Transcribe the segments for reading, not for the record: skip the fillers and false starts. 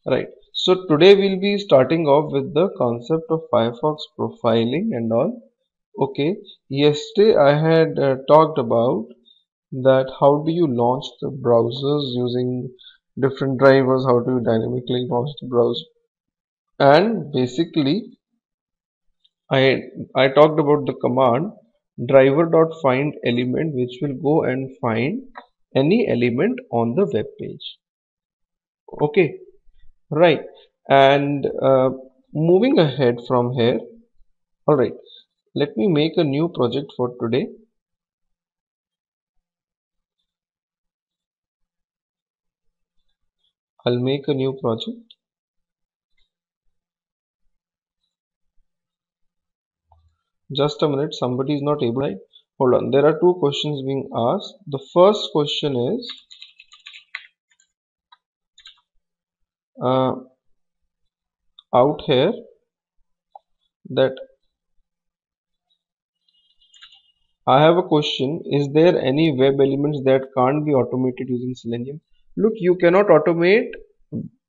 Right. So today we'll be starting off with the concept of Firefox profiling and all. Okay. Yesterday I had talked about that how do you launch the browsers using different drivers, how do you dynamically launch the browser, and basically I talked about the command driver.find element, which will go and find any element on the web page. Okay. Right. And moving ahead from here, alright, let me make a new project for today. I'll make a new project. Just a minute, somebody is not able. Right? Hold on, there are two questions being asked. The first question is out here that I have a question. Is there any web elements that can't be automated using Selenium? Look, you cannot automate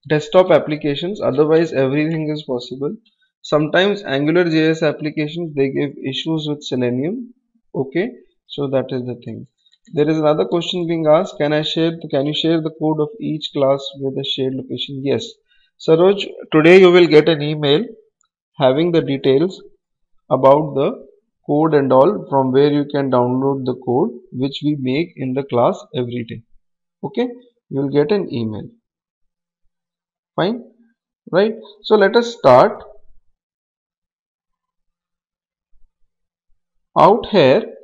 desktop applications, otherwise everything is possible. Sometimes AngularJS applications, they give issues with Selenium. Okay, so that is the thing. There is another question being asked. Can you share the code of each class with a shared location? Yes. Saroj, today you will get an email having the details about the code and all, from where you can download the code which we make in the class every day. Okay, you will get an email. Fine. Right. So let us start. Out here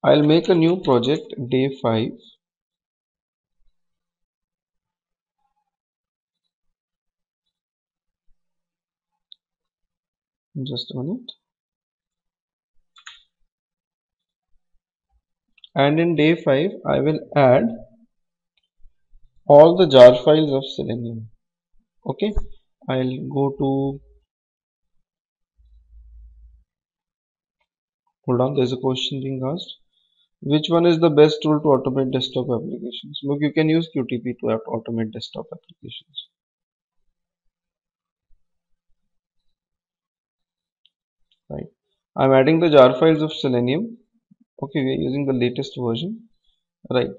I'll make a new project, day 5. Just a minute. And in day 5 I will add all the jar files of Selenium. Okay, I'll go to, hold on, there's a question being asked. Which one is the best tool to automate desktop applications? Look, you can use QTP to automate desktop applications. Right. I'm adding the jar files of Selenium. Okay, we are using the latest version. Right.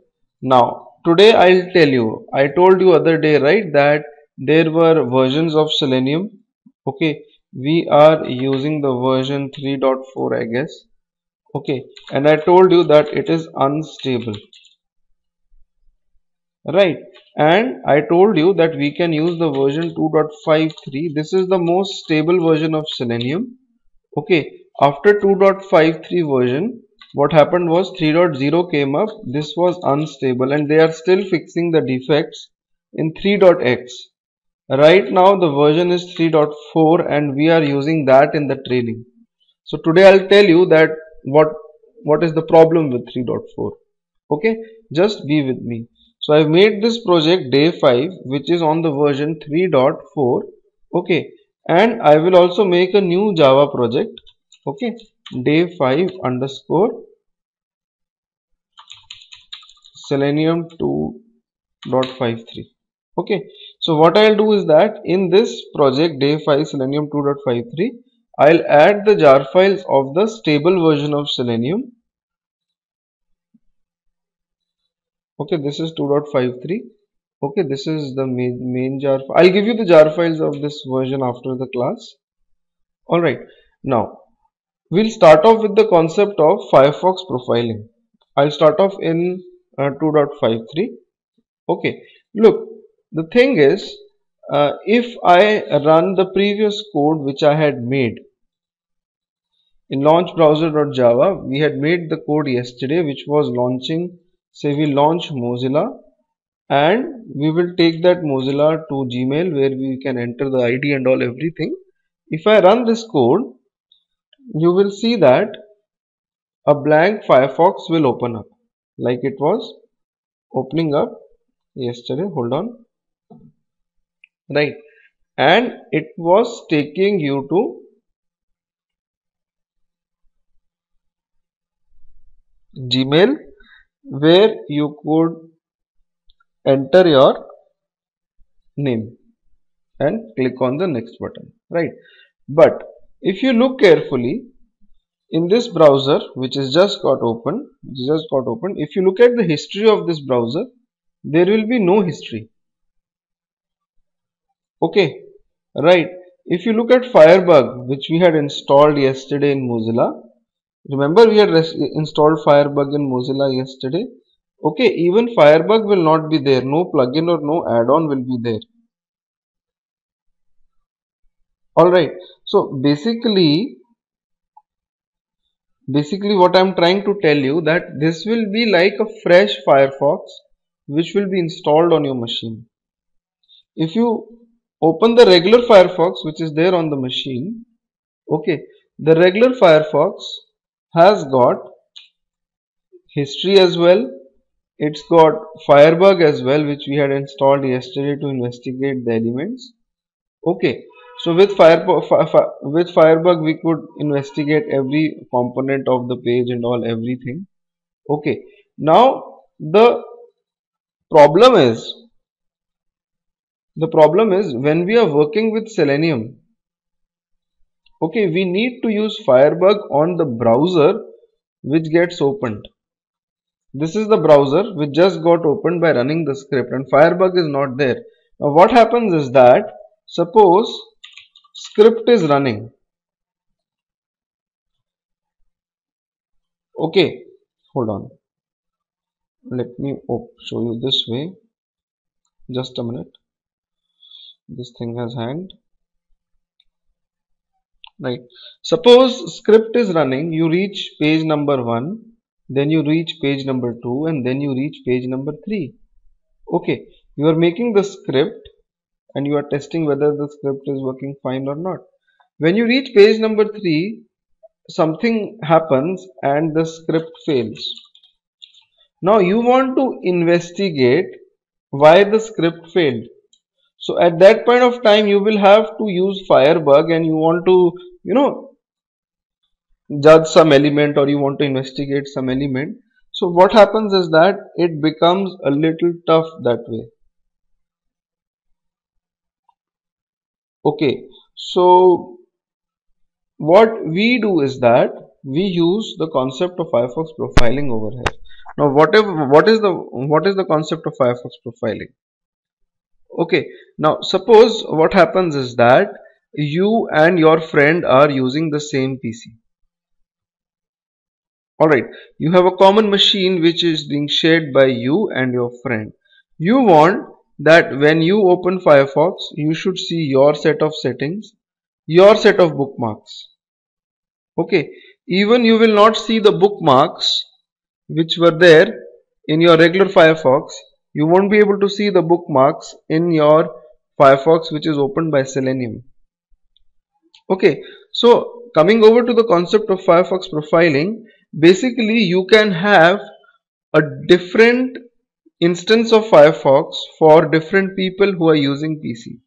Now, today I'll tell you, I told you other day, right, that there were versions of Selenium. Okay, we are using the version 3.4, I guess. Okay, and I told you that it is unstable. Right, and I told you that we can use the version 2.53. This is the most stable version of Selenium. Okay, after 2.53 version, what happened was 3.0 came up. This was unstable and they are still fixing the defects in 3.x. Right now the version is 3.4 and we are using that in the training. So today I'll tell you that what is the problem with 3.4. Okay, just be with me. So I've made this project day 5, which is on the version 3.4. Okay, and I will also make a new Java project. Okay, day 5 underscore Selenium 2.53. Okay, so what I'll do is that in this project day 5 Selenium 2.53, I'll add the jar files of the stable version of Selenium. Okay, this is 2.53. Okay, this is the main jar. I'll give you the jar files of this version after the class. Alright, now we'll start off with the concept of Firefox profiling. I'll start off in 2.53. Okay, look, the thing is, if I run the previous code which I had made in launchbrowser.java, we had made the code yesterday which was launching, say we launch Mozilla, and we will take that Mozilla to Gmail where we can enter the ID and all everything. If I run this code, you will see that a blank Firefox will open up like it was opening up yesterday. Hold on. Right, and it was taking you to Gmail where you could enter your name and click on the next button, right? But if you look carefully in this browser which is just got open, if you look at the history of this browser, there will be no history. Okay, right? If you look at Firebug, which we had installed yesterday in Mozilla, remember we had installed Firebug in Mozilla yesterday. Okay, even Firebug will not be there, no plugin or no add-on will be there. Alright, so basically what I'm trying to tell you that this will be like a fresh Firefox which will be installed on your machine. If you open the regular Firefox which is there on the machine, okay, the regular Firefox has got history as well. It's got Firebug as well, which we had installed yesterday to investigate the elements. Okay, so with Firebug we could investigate every component of the page and all everything. Okay, now problem is the problem is when we are working with Selenium, okay, we need to use Firebug on the browser which gets opened. This is the browser which just got opened by running the script and Firebug is not there. Now what happens is that suppose script is running. Okay, hold on. Let me show you this way. Just a minute. This thing has hanged. Right. Suppose script is running, you reach page number 1, then you reach page number 2 and then you reach page number 3. Okay, you are making the script and you are testing whether the script is working fine or not. When you reach page number 3, something happens and the script fails. Now you want to investigate why the script failed. So at that point of time you will have to use Firebug and you want to, judge some element or you want to investigate some element. So what happens is that it becomes a little tough that way. Okay, so what we do is that we use the concept of Firefox profiling over here. Now what is the concept of Firefox profiling? Okay, now suppose what happens is that you and your friend are using the same PC. Alright, you have a common machine which is being shared by you and your friend. You want that when you open Firefox, you should see your set of settings, your set of bookmarks. Okay, even you will not see the bookmarks which were there in your regular Firefox. You won't be able to see the bookmarks in your Firefox which is opened by Selenium. Okay, so coming over to the concept of Firefox profiling, basically you can have a different instance of Firefox for different people who are using PC.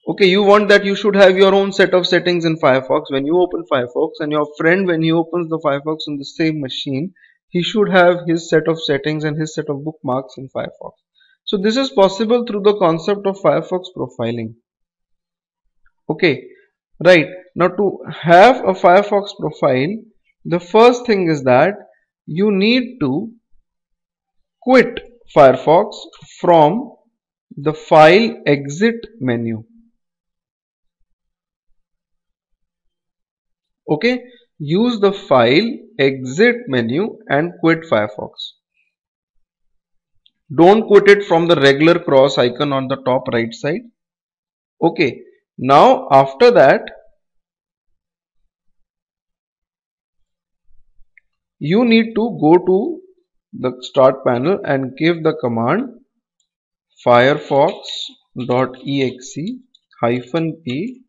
Okay, you want that you should have your own set of settings in Firefox when you open Firefox, and your friend when he opens the Firefox on the same machine, he should have his set of settings and his set of bookmarks in Firefox. So this is possible through the concept of Firefox profiling. Okay, right. Now to have a Firefox profile, the first thing is that you need to quit Firefox from the file exit menu. Okay, use the file exit menu and quit Firefox. Don't quit it from the regular cross icon on the top right side. Okay, now after that you need to go to the start panel and give the command firefox.exe-p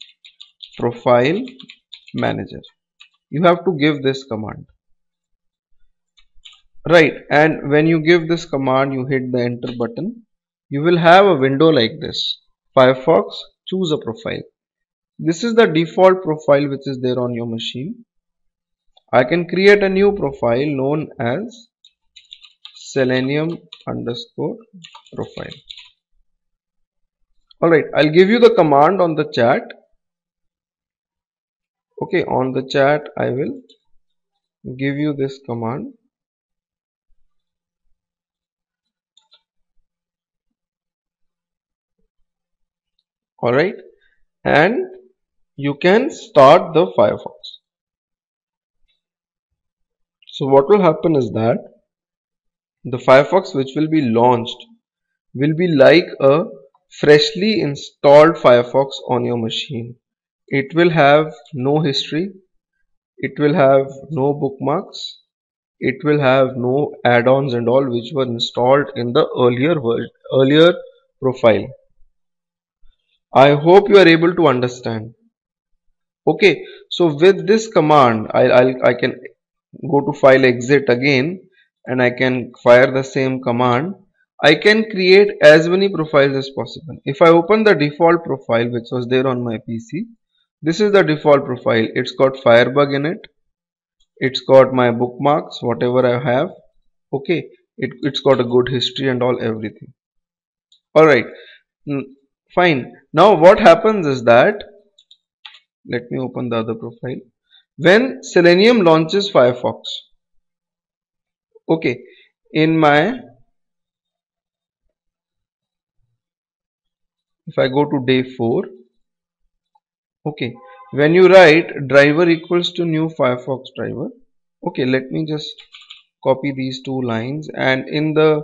profile manager. You have to give this command, right? And when you give this command, you hit the enter button, you will have a window like this. Firefox, choose a profile. This is the default profile which is there on your machine. I can create a new profile known as Selenium underscore profile. Alright, I'll give you the command on the chat. Okay, on the chat I will give you this command. Alright, and you can start the Firefox. So what will happen is that the Firefox which will be launched will be like a freshly installed Firefox on your machine. It will have no history, it will have no bookmarks, it will have no add-ons and all which were installed in the earlier profile. I hope you are able to understand. Okay, so with this command I can go to file exit again and I can fire the same command. I can create as many profiles as possible. If I open the default profile which was there on my PC, this is the default profile. It's got Firebug in it. It's got my bookmarks, whatever I have. Okay, it's got a good history and all everything. Alright, fine. Now what happens is that, let me open the other profile. When Selenium launches Firefox, okay, in my, if I go to day 4, okay, when you write driver equals to new Firefox driver, okay, let me just copy these two lines, and in the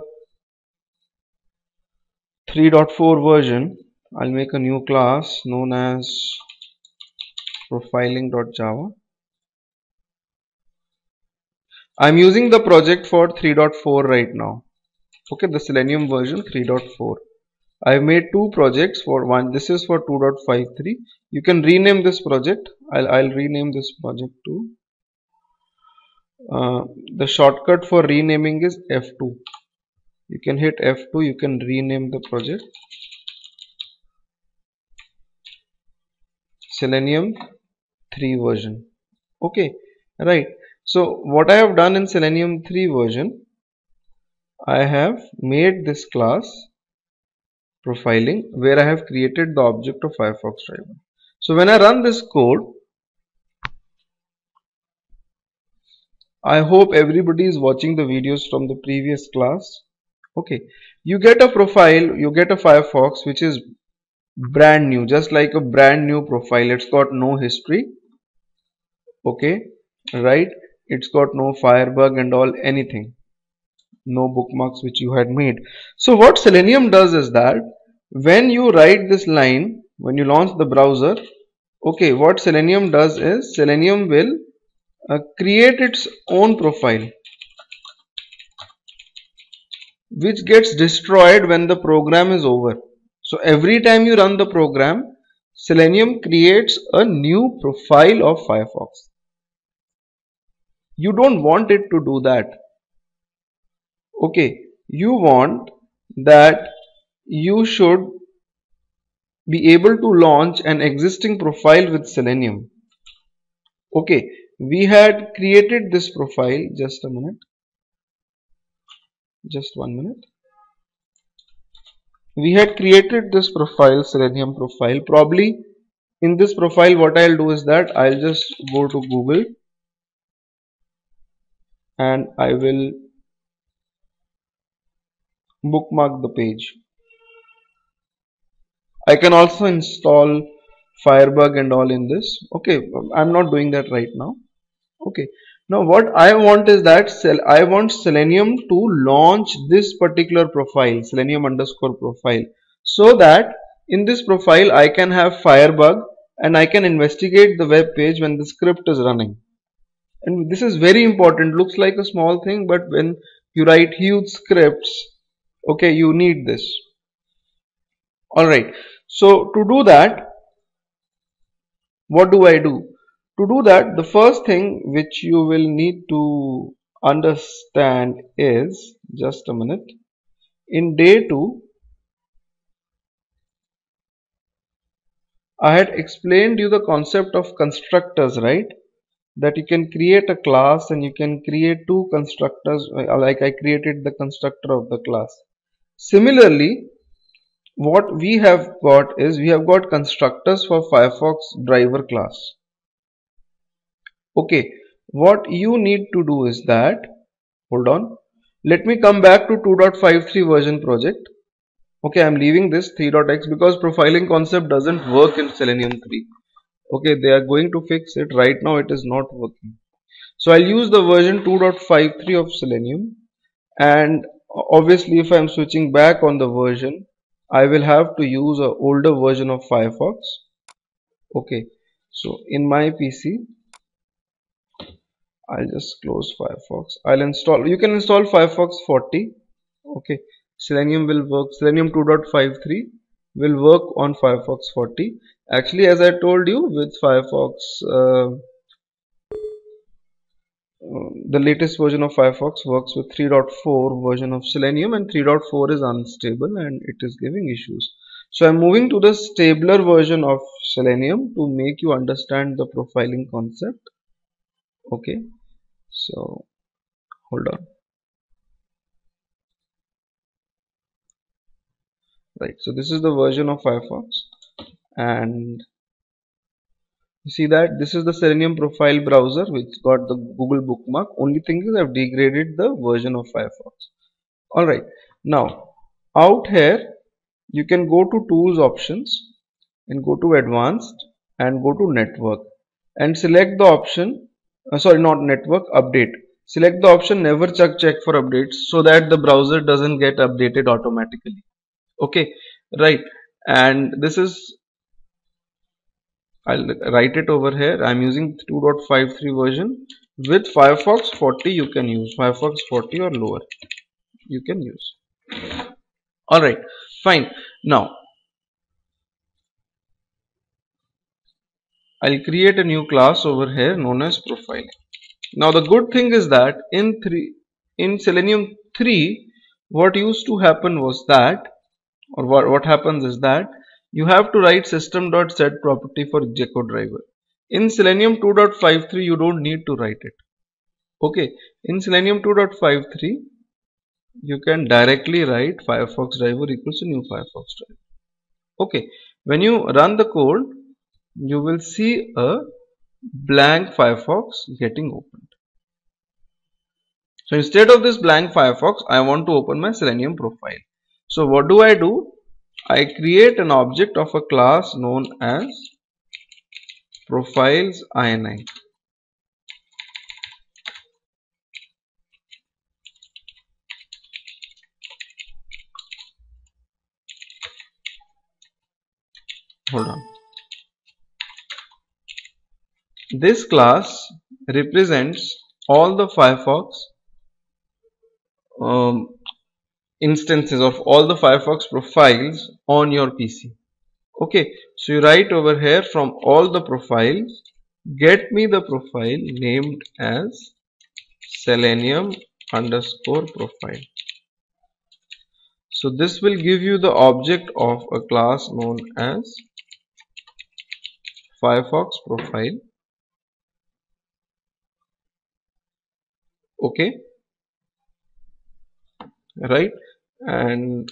3.4 version I'll make a new class known as profiling.java. I'm using the project for 3.4 right now. Okay, the Selenium version 3.4. I've made two projects. For one, this is for 2.53. You can rename this project. I'll rename this project to the shortcut for renaming is F2. You can hit F2. You can rename the project Selenium 3 version. Okay, right. So what I have done in Selenium 3 version, I have made this class profiling where I have created the object of Firefox Driver. So when I run this code, I hope everybody is watching the videos from the previous class. Okay, you get a profile, you get a Firefox which is brand new, just like a brand new profile. It's got no history. Okay, right? It's got no Firebug and all, anything. No bookmarks which you had made. So what Selenium does is that when you write this line, when you launch the browser, okay, what Selenium does is Selenium will create its own profile which gets destroyed when the program is over. So every time you run the program, Selenium creates a new profile of Firefox. You don't want it to do that. Okay, you want that you should be able to launch an existing profile with Selenium. Okay, we had created this profile, just a minute, just 1 minute. We had created this profile, Selenium profile. Probably in this profile what I'll do is that I'll just go to Google and I will bookmark the page. I can also install Firebug and all in this. Okay, I'm not doing that right now. Okay, now what I want is that I want Selenium to launch this particular profile, Selenium underscore profile, so that in this profile I can have Firebug and I can investigate the web page when the script is running. And this is very important. Looks like a small thing, but when you write huge scripts, okay, you need this. Alright, so to do that, what do I do? To do that, the first thing which you will need to understand is, just a minute, in day 2, I had explained you the concept of constructors, right? that you can create a class and you can create two constructors, like I created the constructor of the class. Similarly, what we have got is we have got constructors for Firefox Driver class. Okay, what you need to do is that, hold on, let me come back to 2.53 version project. Okay, I'm leaving this 3.x because profiling concept doesn't work in Selenium 3. Okay, they are going to fix it. Right now it is not working. So I'll use the version 2.53 of Selenium, and obviously if I'm switching back on the version, I will have to use an older version of Firefox. Okay, so in my PC, I'll just close Firefox. I'll install, you can install Firefox 40. Okay, Selenium will work, Selenium 2.53 will work on Firefox 40. Actually, as I told you, with Firefox, the latest version of Firefox works with 3.4 version of Selenium, and 3.4 is unstable and it is giving issues. So I'm moving to the stabler version of Selenium to make you understand the profiling concept. Okay, so hold on. Right, so this is the version of Firefox, and you see that this is the Selenium Profile browser which got the Google bookmark. Only thing is I've degraded the version of Firefox. Alright, now out here you can go to tools options and go to advanced and go to network and select the option, sorry, not network, update. Select the option never check for updates so that the browser doesn't get updated automatically. Okay, right, and this is, I'll write it over here. I'm using 2.53 version. With Firefox 40 you can use Firefox 40 or lower, you can use. Alright, fine. Now I'll create a new class over here known as Profile. Now the good thing is that in Selenium 3, what used to happen was that, or what happens is that you have to write system.set property for GRID. In Selenium 2.53 you don't need to write it. Okay, in Selenium 2.53 you can directly write Firefox Driver equals to new Firefox Driver. Okay, when you run the code, you will see a blank Firefox getting opened. So instead of this blank Firefox, I want to open my Selenium profile. So what do? I create an object of a class known as profiles ini. Hold on. This class represents all the Firefox instances of all the Firefox profiles on your PC. Okay, so you write over here from all the profiles, get me the profile named as Selenium underscore profile. So this will give you the object of a class known as Firefox Profile. Okay, right, and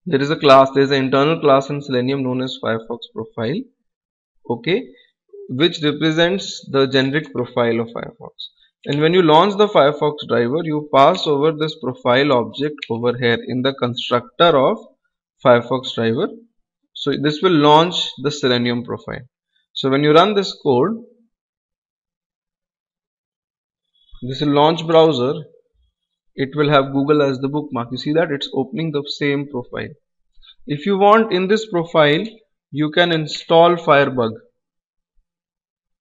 there is an internal class in Selenium known as Firefox Profile. Okay, which represents the generic profile of Firefox. And when you launch the Firefox driver, you pass over this profile object over here in the constructor of Firefox driver. So this will launch the Selenium profile. So when you run this code, this will launch browser. It will have Google as the bookmark. You see that it's opening the same profile. If you want in this profile, you can install Firebug.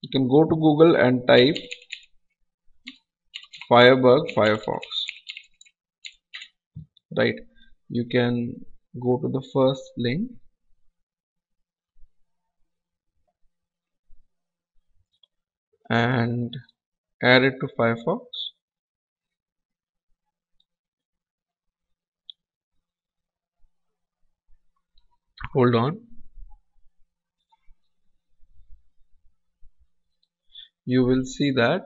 You can go to Google and type Firebug Firefox. Right. You can go to the first link and add it to Firefox. Hold on. you will see that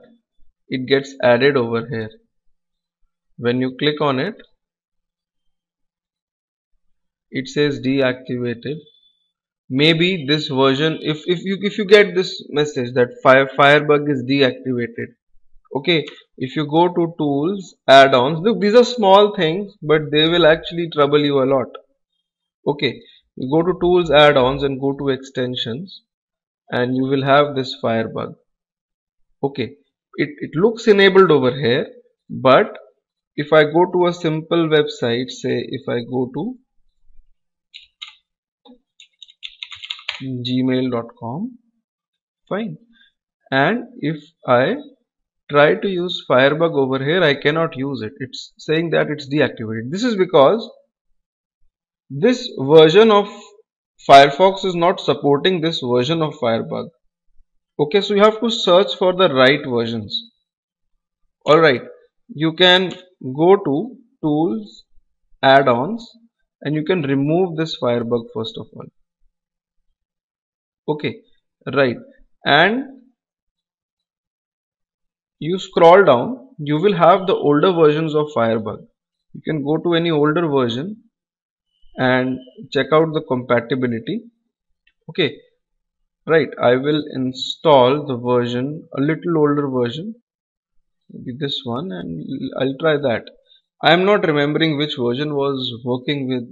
it gets added over here. When you click on it, it says deactivated. Maybe this version, if you get this message that Firebug is deactivated, okay, if you go to tools, add-ons, look, these are small things, but they will actually trouble you a lot. Okay, you go to tools, add-ons, and go to extensions, and you will have this Firebug. Okay, it looks enabled over here, but if I go to a simple website, say if I go to gmail.com, fine, and if I try to use Firebug over here, I cannot use it. It's saying that it's deactivated. This is because this version of Firefox is not supporting this version of Firebug. Okay, so you have to search for the right versions. Alright, you can go to tools, add-ons, and you can remove this Firebug first of all. Okay, right, and you scroll down, you will have the older versions of Firebug. You can go to any older version and check out the compatibility. Okay, right, I will install the version, a little older version, maybe this one, and I'll try that. I am not remembering which version was working with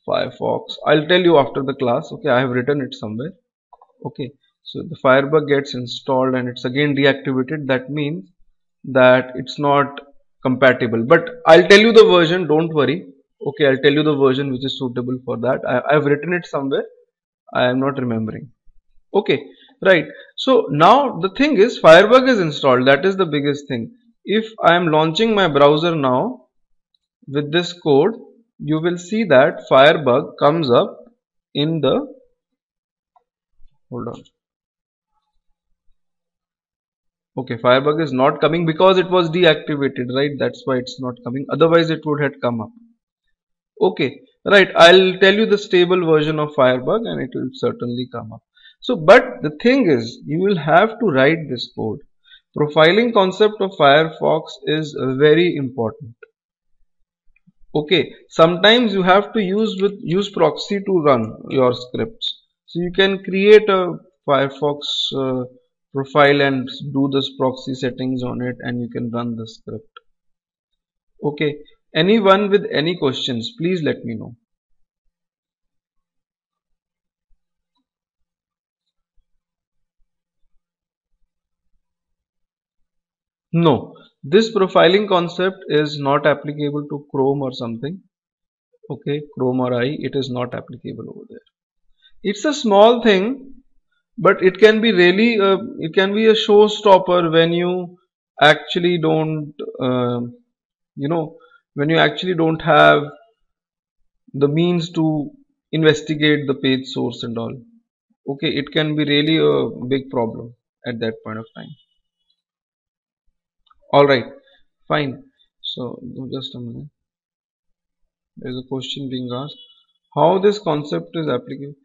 Firefox. I'll tell you after the class. Okay, I have written it somewhere. Okay, so the Firebug gets installed and it's again deactivated. That means that it's not compatible, but I'll tell you the version, don't worry. Okay, I'll tell you the version which is suitable for that. I've written it somewhere. I am not remembering. Okay, right. So now the thing is, Firebug is installed. That is the biggest thing. If I am launching my browser now with this code, you will see that Firebug comes up in the, hold on. Okay, Firebug is not coming because it was deactivated, right? That's why it's not coming. Otherwise, it would have come up. Okay, right. I'll tell you the stable version of Firebug and it will certainly come up. So, but the thing is, you will have to write this code. Profiling concept of Firefox is very important. Okay, sometimes you have to use proxy to run your scripts. So you can create a Firefox profile and do this proxy settings on it and you can run the script. Okay, anyone with any questions, please let me know. No, this profiling concept is not applicable to Chrome or something. Okay, Chrome or IE, it is not applicable over there. It's a small thing, but it can be really, it can be a showstopper when you actually don't, when you actually don't have the means to investigate the page source and all. Okay, it can be really a big problem at that point of time. Alright, fine. So, just a minute. There is a question being asked. How this concept is applicable?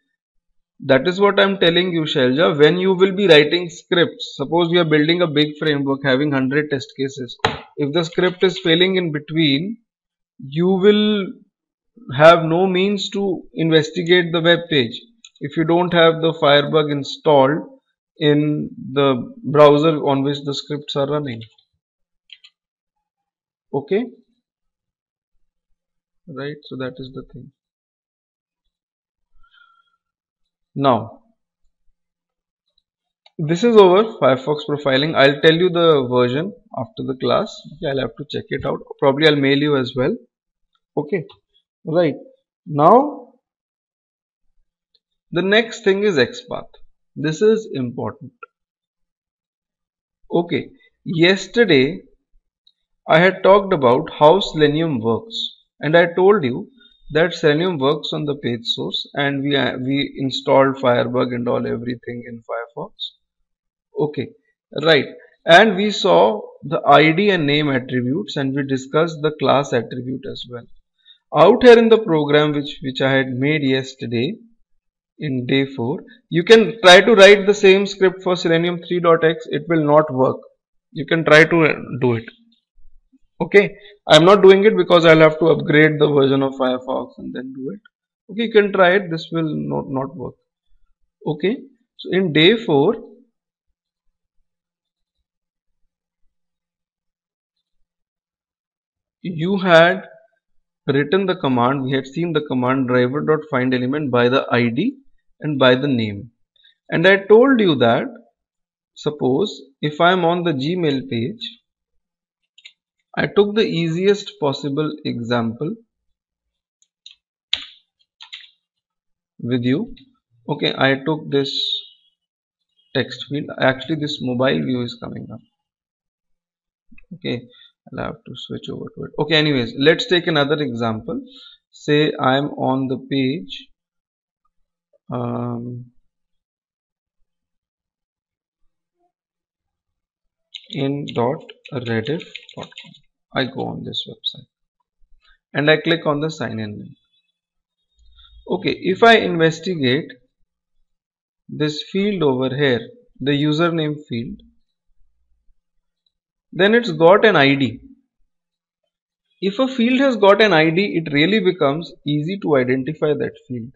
That is what I am telling you, Shailja. When you will be writing scripts, suppose we are building a big framework having 100 test cases. If the script is failing in between, you will have no means to investigate the web page if you don't have the Firebug installed in the browser on which the scripts are running. Okay, right, so that is the thing. Now this is over Firefox profiling. I'll tell you the version after the class. Okay, I'll have to check it out. Probably I'll mail you as well. Okay, right, now the next thing is XPath. This is important. Okay, yesterday I had talked about how Selenium works and I told you that Selenium works on the page source and we installed Firebug and all everything in Firefox. Okay, right, and we saw the ID and name attributes and we discussed the class attribute as well. Out here in the program which I had made yesterday, in day 4. You can try to write the same script for Selenium 3.x. It will not work. You can try to do it. Okay, I'm not doing it because I'll have to upgrade the version of Firefox and then do it. Okay, you can try it. This will not work. Okay, so in day 4, you had written the command. We had seen the command driver.find element by the ID and by the name. And I told you that suppose if I'm on the Gmail page, I took the easiest possible example with you. Okay, I took this text field. Actually, this mobile view is coming up. Okay, I'll have to switch over to it. Okay, anyways, let's take another example. Say I'm on the page in .rediff.com. I go on this website and I click on the sign in link. Okay, if I investigate this field over here, the username field, then it's got an ID. If a field has got an ID, it really becomes easy to identify that field.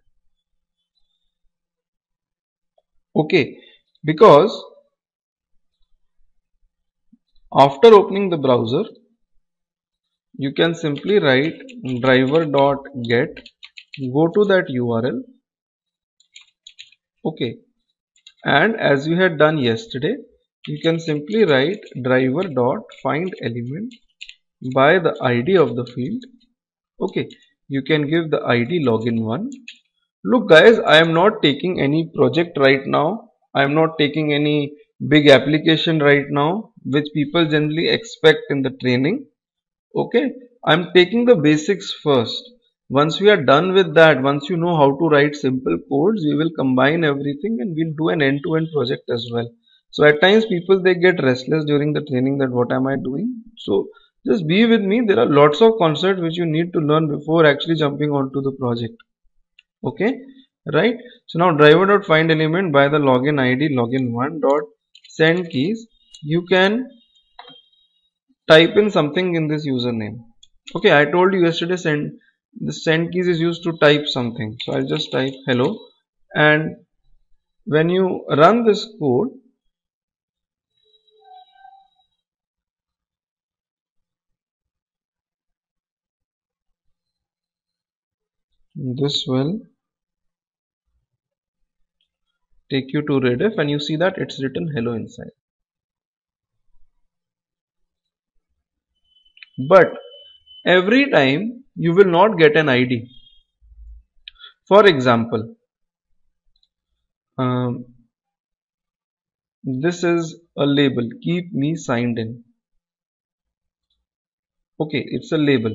Okay, because after opening the browser, you can simply write driver.get, go to that URL. Okay, and as we had done yesterday, you can simply write driver.find element by the ID of the field. Okay, you can give the ID login1. Look guys, I am not taking any project right now. I am not taking any big application right now, which people generally expect in the training. Okay, I am taking the basics first. Once we are done with that, once you know how to write simple codes, we will combine everything and we'll do an end-to-end project as well. So at times people they get restless during the training that what am I doing? So just be with me. There are lots of concepts which you need to learn before actually jumping onto the project. Okay, right? So now driver.find element by the login ID login1 dot send keys. You can type in something in this username. Okay, I told you yesterday the send keys is used to type something. So I'll just type hello, and when you run this code, this will take you to Rediff and you see that it's written hello inside. But every time you will not get an ID. For example, this is a label, keep me signed in. Okay, it's a label,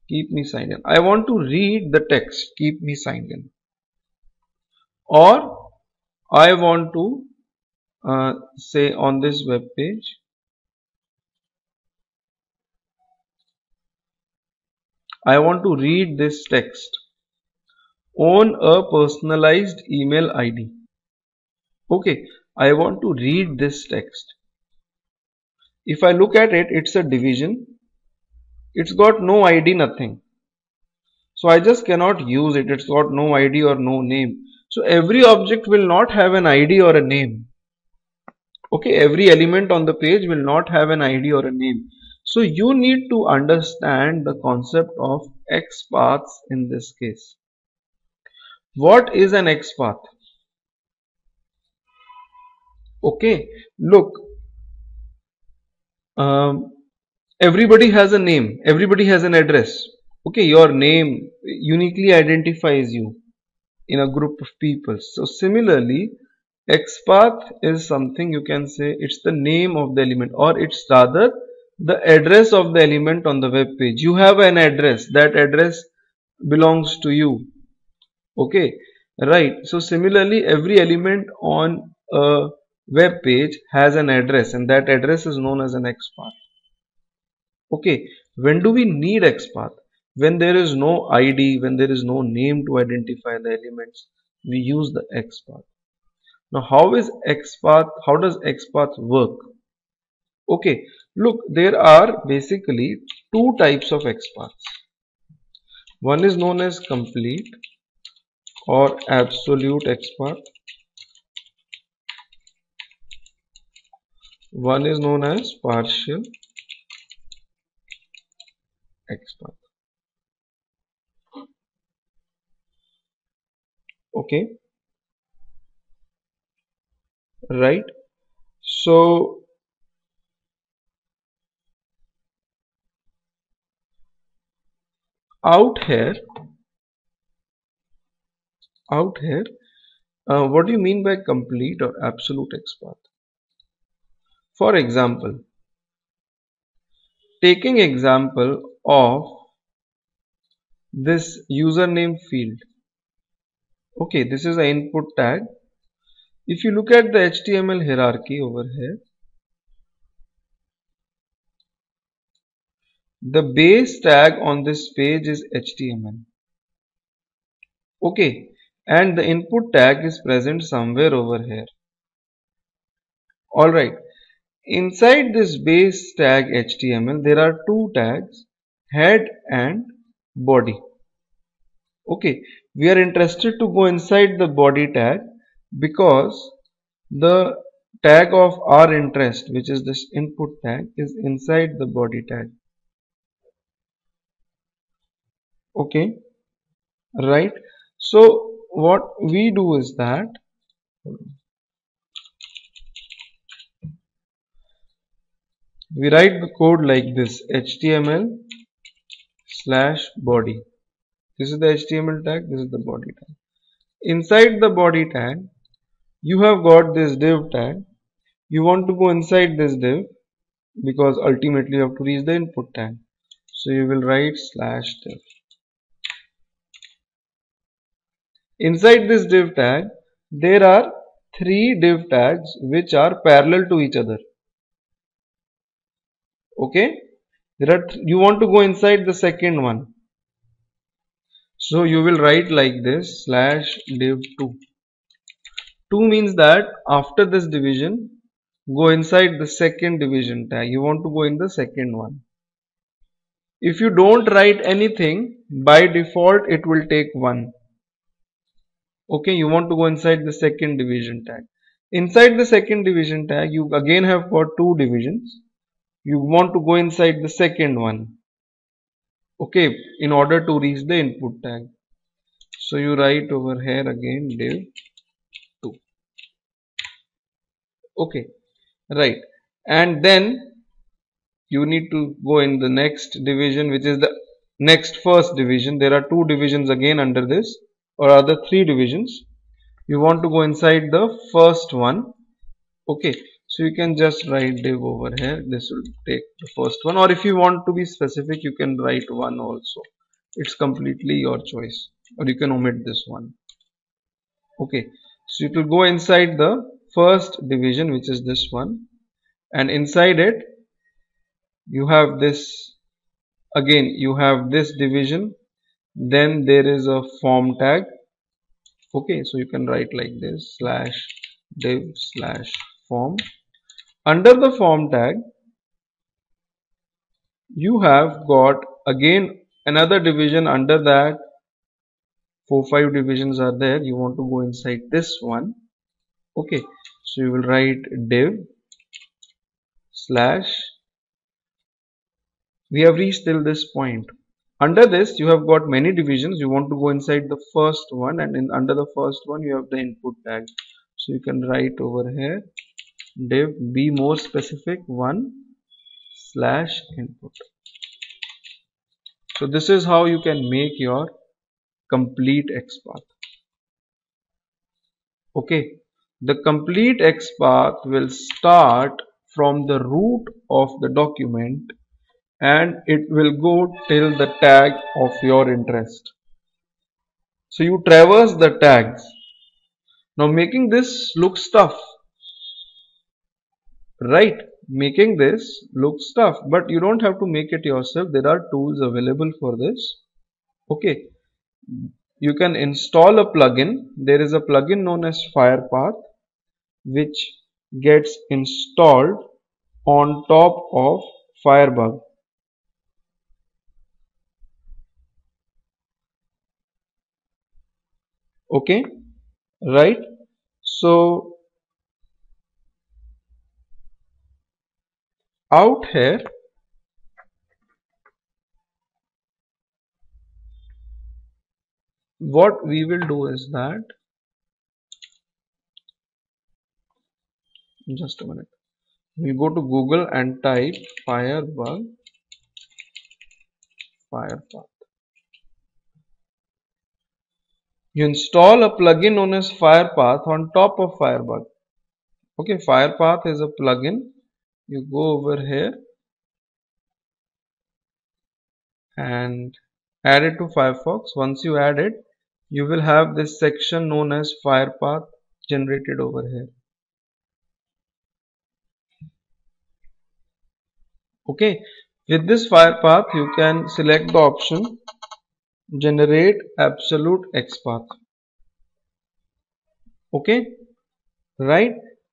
keep me signed in. I want to read the text, keep me signed in. Or I want to say on this web page, I want to read this text on a personalized email ID. Okay, I want to read this text. If I look at it, it's a division. It's got no ID, nothing. So I just cannot use it. It's got no ID or no name. So every object will not have an ID or a name. Okay, every element on the page will not have an ID or a name. So you need to understand the concept of XPaths in this case. What is an XPath? Okay, look, everybody has a name, everybody has an address. Okay, your name uniquely identifies you in a group of people. So similarly, XPath is something you can say it's the name of the element, or it's rather the address of the element on the web page. You have an address, that address belongs to you. Okay, right. So similarly, every element on a web page has an address, and that address is known as an XPath. Okay, when do we need XPath? When there is no ID, when there is no name to identify the elements. we use the XPath. Now how is XPath, how does XPath work? Okay, look, there are basically two types of XPaths. One is known as complete or absolute XPath. One is known as partial XPath. Okay, right. So out here, what do you mean by complete or absolute XPath? For example, taking example of this username field. Okay, this is the input tag. If you look at the HTML hierarchy over here, the base tag on this page is HTML. Okay, and the input tag is present somewhere over here. Alright, inside this base tag HTML, there are two tags, head and body. Okay, we are interested to go inside the body tag because the tag of our interest, which is this input tag, is inside the body tag. Okay, right. So what we do is that we write the code like this: HTML/body. This is the HTML tag, this is the body tag. Inside the body tag, you have got this div tag. You want to go inside this div because ultimately you have to reach the input tag. So you will write /div. Inside this div tag, there are three div tags which are parallel to each other. Okay, you want to go inside the second one. So you will write like this /div2. 2 means that after this division, go inside the second division tag. You want to go in the second one. If you don't write anything, by default it will take 1. Okay, you want to go inside the second division tag. Inside the second division tag, you again have got two divisions. You want to go inside the second one. Okay, in order to reach the input tag. So you write over here again div2. Okay, right. And then you need to go in the next division, which is the next first division. There are two divisions again under this, or other three divisions. You want to go inside the first one. Okay, so you can just write div over here. This will take the first one, or if you want to be specific, you can write 1 also. It's completely your choice, or you can omit this one. Okay, so it will go inside the first division, which is this one, and inside it you have this, again you have this division, then there is a form tag. Okay, so you can write like this /div/form. Under the form tag, you have got again another division. Under that, 4-5 divisions are there. You want to go inside this one. Okay, so you will write div/. We have reached till this point. Under this, you have got many divisions. You want to go inside the first one, and under the first one you have the input tag. So you can write over here div, be more specific, 1/input. So this is how you can make your complete XPath. Okay, the complete XPath will start from the root of the document and it will go till the tag of your interest. So you traverse the tags. Now making this looks tough, right? Making this looks tough, but you don't have to make it yourself. There are tools available for this. Okay, you can install a plugin. There is a plugin known as FirePath which gets installed on top of Firebug. Okay, right? So out here, what we will do is that, just a minute, we'll go to Google and type Firebug FirePath. You install a plugin known as FirePath on top of Firebug. Okay, FirePath is a plugin. You go over here and add it to Firefox. Once you add it, you will have this section known as FirePath generated over here. Okay, with this FirePath, you can select the option generate absolute XPath. Okay, right?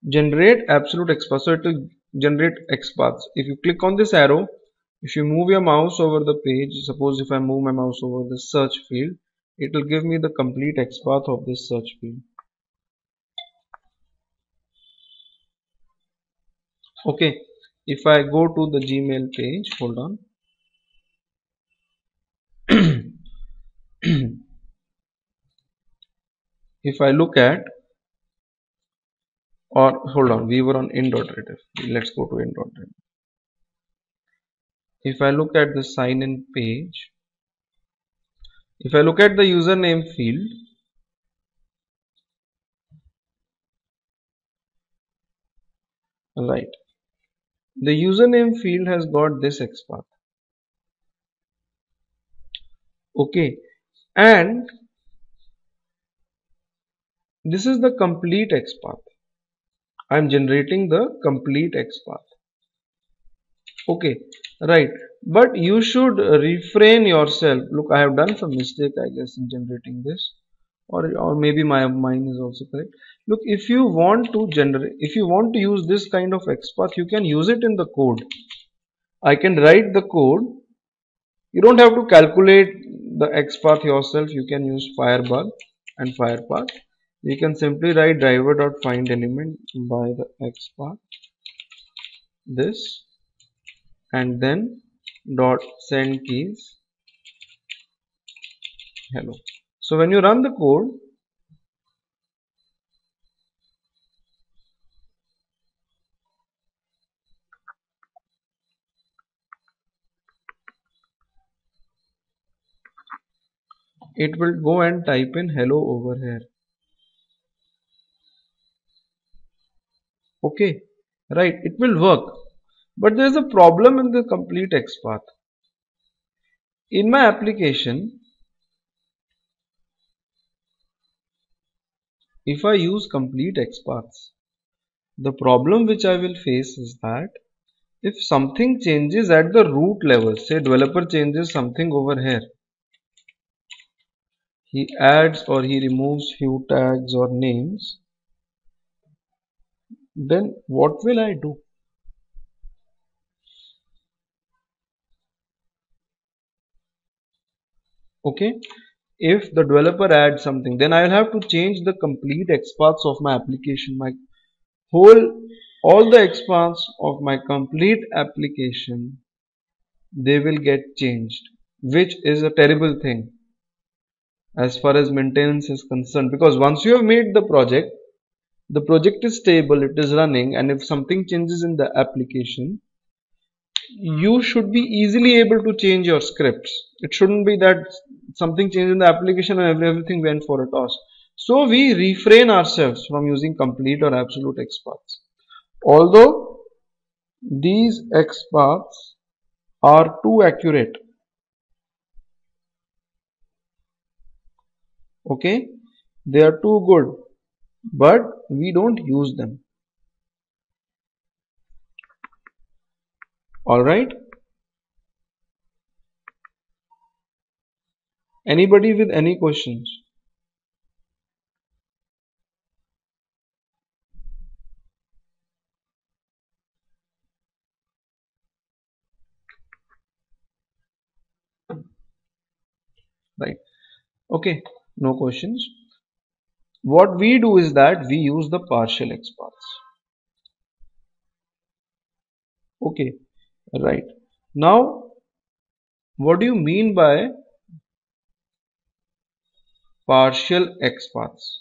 Generate absolute XPath. So it will generate XPaths. If you click on this arrow, if you move your mouse over the page, suppose if I move my mouse over the search field, it will give me the complete XPath of this search field. Okay, if I go to the Gmail page, hold on. If I look at, or hold on, we were on in.retif. Let's go to in.retif. If I look at the sign in page, if I look at the username field, right, the username field has got this XPath. Okay, and this is the complete XPath. I am generating the complete XPath. Okay, right, but you should refrain yourself. Look, I have done some mistake, I guess, in generating this, or maybe my mine is also correct. Look, if you want to generate, if you want to use this kind of XPath, you can use it in the code. I can write the code. You don't have to calculate the XPath yourself. You can use Firebug and FirePath. You can simply write driver.findElement by the XPath, this, and then dot send keys hello. So when you run the code, it will go and type in hello over here. Okay, right, it will work. But there is a problem in the complete XPath. In my application, if I use complete XPaths, the problem which I will face is that if something changes at the root level, say developer changes something over here, he adds or he removes few tags or names, then what will I do? Okay, if the developer adds something, then I will have to change the complete XPaths of my application. My all the XPaths of my complete application, they will get changed, which is a terrible thing as far as maintenance is concerned, because once you have made the project is stable, it is running, and if something changes in the application, you should be easily able to change your scripts. It shouldn't be that something changed in the application and everything went for a toss. So we refrain ourselves from using complete or absolute XPaths. Although these XPaths are too accurate, okay, they are too good, but we don't use them. Alright, Anybody with any questions? Right. Okay, no questions. What we do is that we use the partial XPaths. Okay, right. Now, what do you mean by partial XPaths?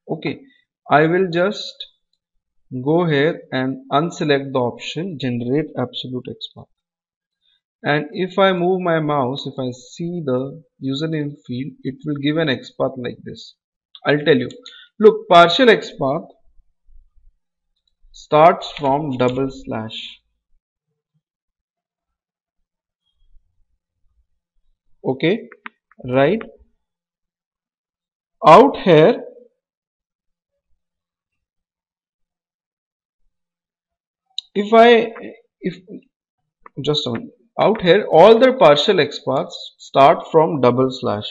Okay, I will just go here and unselect the option generate absolute XPath. And if I move my mouse, if I see the username field, it will give an XPath like this. I'll tell you. Look, partial XPath starts from double slash. Okay, right. Out here, if I if just a minute. Out here, all the partial XPaths start from double slash.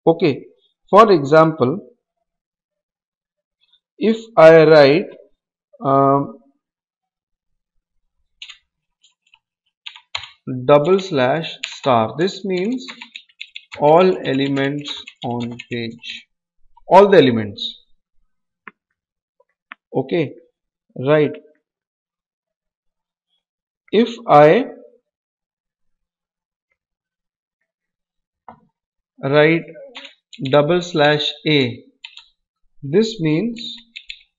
Okay, for example, if I write double slash star, this means all elements on page, all the elements. Okay, right. If I write double slash a, this means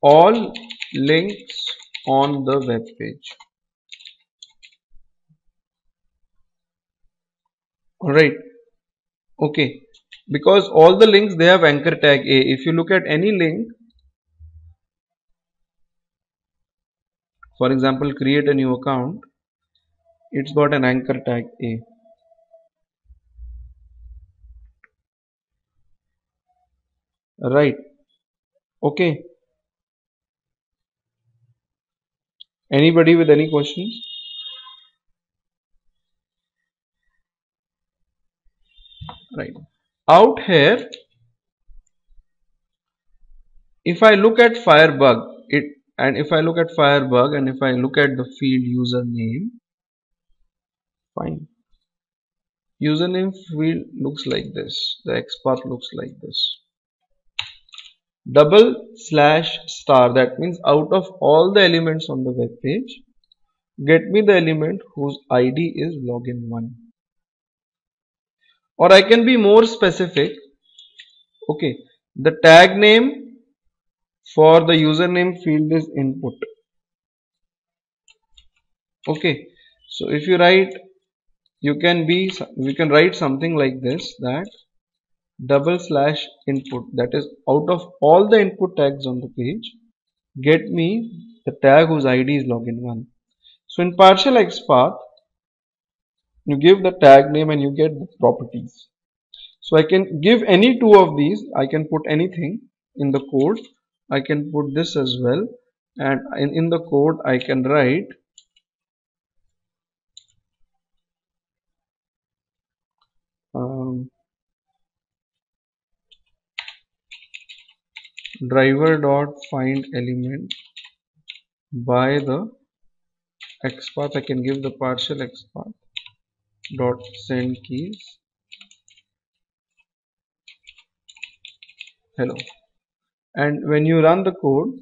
all links on the web page. Alright, okay, because all the links they have anchor tag a. If you look at any link, for example, create a new account, it's got an anchor tag a. Right, okay. Anybody with any questions? Right. Out here, if I look at Firebug, if I look at Firebug and if I look at the field username, fine. Username field looks like this. The XPath looks like this. Double slash star, that means out of all the elements on the web page, get me the element whose ID is login1. Or I can be more specific. Okay, the tag name for the username field is input. Okay, so if you write, we can write something like this, that double slash input, that is out of all the input tags on the page, get me the tag whose ID is login1. So in partial XPath, you give the tag name and you get the properties. So I can give any two of these. I can put anything in the code. I can put this as well, and in the code I can write driver dot find element by the XPath. I can give the partial XPath dot send keys hello, and when you run the code,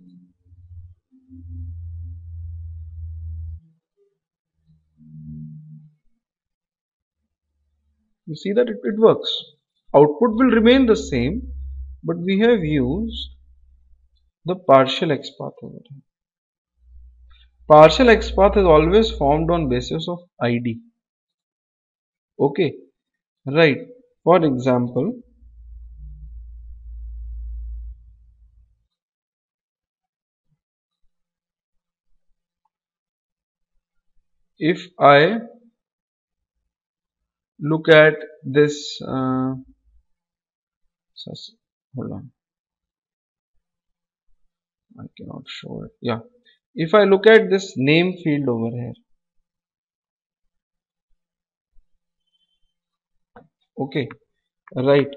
you see that it works. Output will remain the same, but we have used the partial XPath over here. Partial XPath is always formed on basis of ID. Okay, right. For example, if I look at this, hold on, I cannot show it. Yeah, if I look at this name field over here, Okay, right,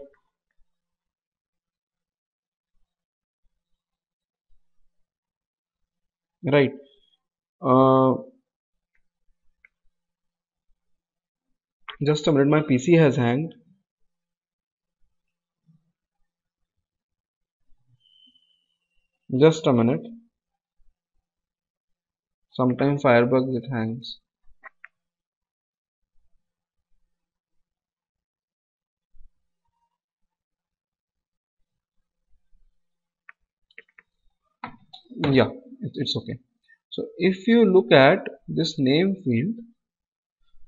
right. Uh, just a minute, my PC has hanged. Just a minute. Sometimes Firebug it hangs. Yeah, it's okay. So if you look at this name field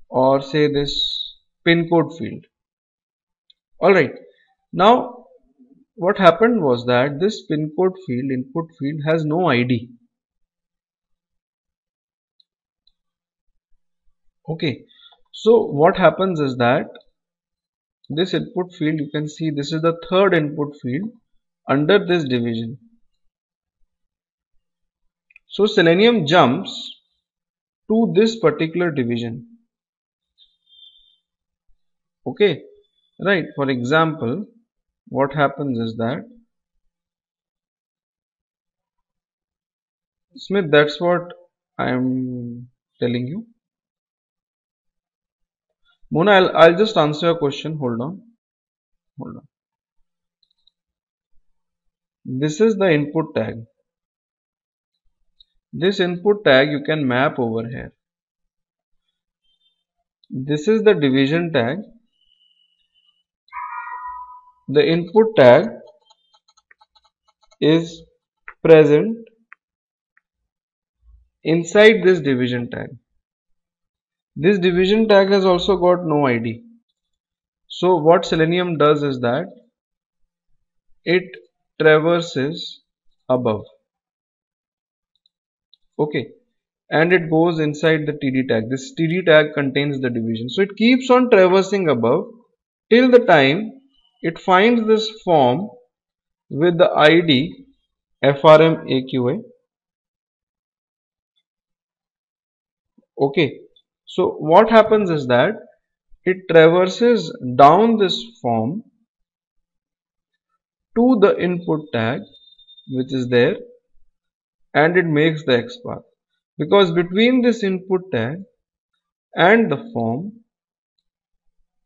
or say this pin code field, alright. Now what happened was that this pin code field, input field has no ID. Okay. So what happens is that this input field, you can see this is the third input field under this division. So Selenium jumps to this particular division. Okay, right. For example, what happens is that Smith, that's what I am telling you. Mona, I'll just answer your question. Hold on. Hold on. This is the input tag. This input tag you can map over here. This is the division tag. The input tag is present inside this division tag. This division tag has also got no ID. So what Selenium does is that it traverses above. Okay. And it goes inside the TD tag. This TD tag contains the division. So it keeps on traversing above till the time it finds this form with the ID FRMAQA. Okay. So what happens is that it traverses down this form to the input tag which is there and it makes the XPath. Because between this input tag and the form,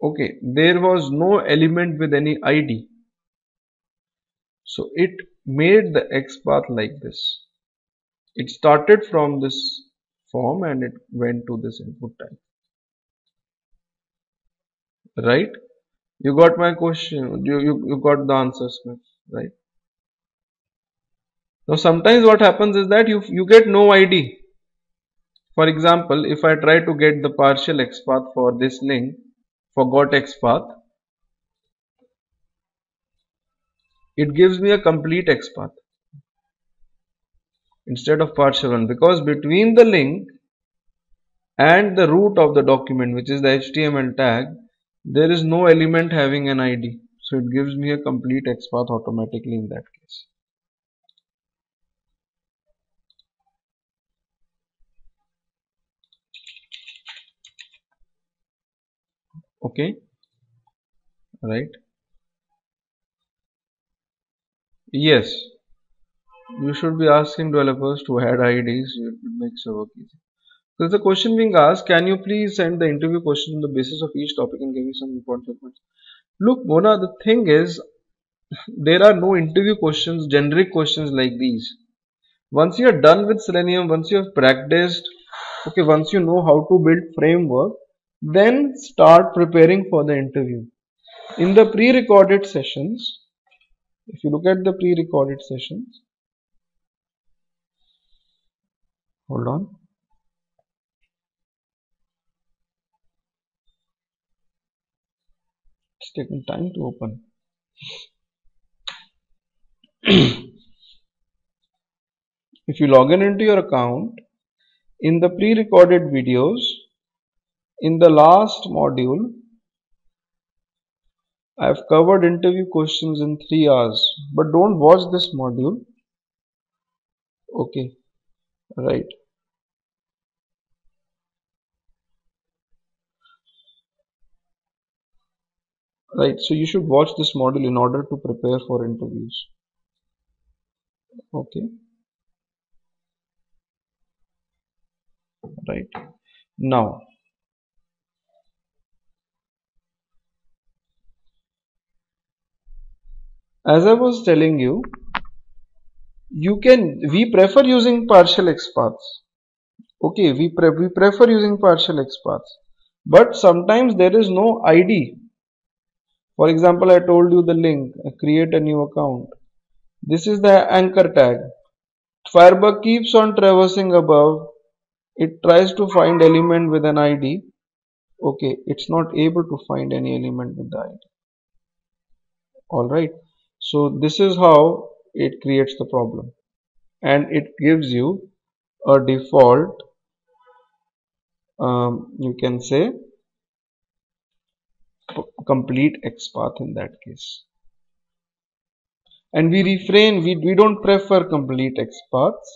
okay, there was no element with any ID. So it made the XPath like this. It started from this form and it went to this input tag. Right? You got my question. You got the answer, Smith. Right? Now sometimes what happens is that you get no ID. For example, if I try to get the partial XPath for this link, forgot XPath, it gives me a complete XPath instead of partial one because between the link and the root of the document, which is the HTML tag, there is no element having an ID. So it gives me a complete XPath automatically in that case. Okay, right? Yes, you should be asking developers to add IDs. It makes your work easy. So there's a question being asked, can you please send the interview questions on the basis of each topic and give me some important points? Look, Mona, the thing is, there are no interview questions, generic questions like these. Once you are done with Selenium, once you have practiced, okay, once you know how to build framework, then start preparing for the interview. In the pre-recorded sessions, if you look at the pre-recorded sessions, hold on, it's taking time to open. If you log in into your account, in the pre-recorded videos, in the last module, I've covered interview questions in 3 hours, but don't watch this module. Okay, right. right? So you should watch this module in order to prepare for interviews. Okay, right. Now, as I was telling you, we prefer using partial XPaths. Okay, we prefer using partial XPaths, but sometimes there is no ID. For example, I told you the link, create a new account. This is the anchor tag. Firebug keeps on traversing above. It tries to find element with an ID. Okay, it's not able to find any element with the ID. Alright, so this is how it creates the problem, and it gives you a default, you can say, complete XPath in that case. And we don't prefer complete XPaths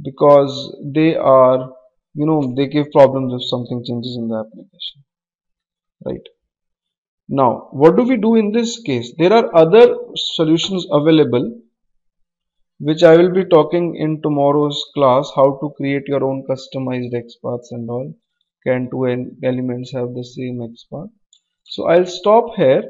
because they are, they give problems if something changes in the application, right? Now, what do we do in this case? There are other solutions available, which I will be talking in tomorrow's class, how to create your own customized XPaths and all. Can two elements have the same XPath? So I'll stop here.